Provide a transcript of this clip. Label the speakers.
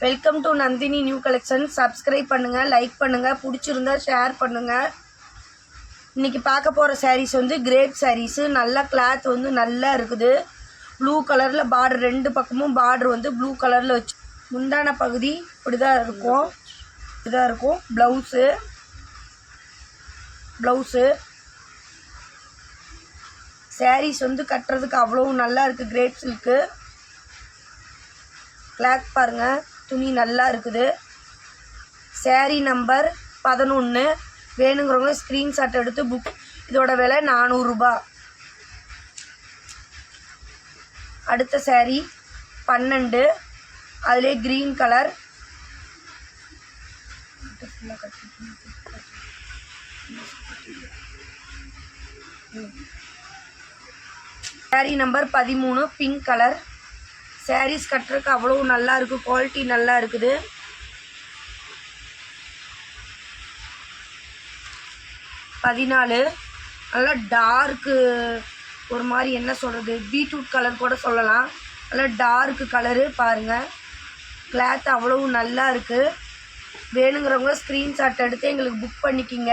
Speaker 1: Welcome to Nandini new collection. Subscribe பண்ணுங்கள், like பண்ணுங்கள், பிடிச்சிருந்தா ஷேர் பண்ணுங்கள். இன்றைக்கி பார்க்க போகிற சாரீஸ் வந்து கிரேப் சாரீஸு. நல்லா கிளாத் வந்து நல்லா இருக்குது. ப்ளூ கலரில் பார்டர், ரெண்டு பக்கமும் பார்டர் வந்து ப்ளூ கலரில் வச்சு முந்தான பகுதி இப்படி தான் இருக்கும். இப்படிதான் இருக்கும். ப்ளவுஸு சாரீஸ் வந்து கட்டுறதுக்கு அவ்வளோ நல்லா இருக்குது. கிரேப் சில்க்கு கிளாத் பாருங்கள், துணி நல்லா இருக்குது. சாரீ நம்பர் 11. வேணுங்கிறவங்க ஸ்க்ரீன்ஷாட் எடுத்து புக். இதோட விலை 400 ரூபா. அடுத்த சாரீ 12, அதிலே green colour. Sari number 13, pink colour. Saris கட்டுறதுக்கு அவ்வளோ நல்லா இருக்குது. குவாலிட்டி நல்லா இருக்குது. நல்லா டார்க்கு, ஒரு மாதிரி என்ன சொல்கிறது, பீட்ரூட் கலர் கூட சொல்லலாம். நல்லா டார்க்கு கலரு பாருங்கள். கிளாத் அவ்வளோ நல்லா இருக்குது. வேணுங்கிறவங்க ஸ்க்ரீன்ஷாட் எடுத்து எங்களுக்கு புக் பண்ணிக்கிங்க.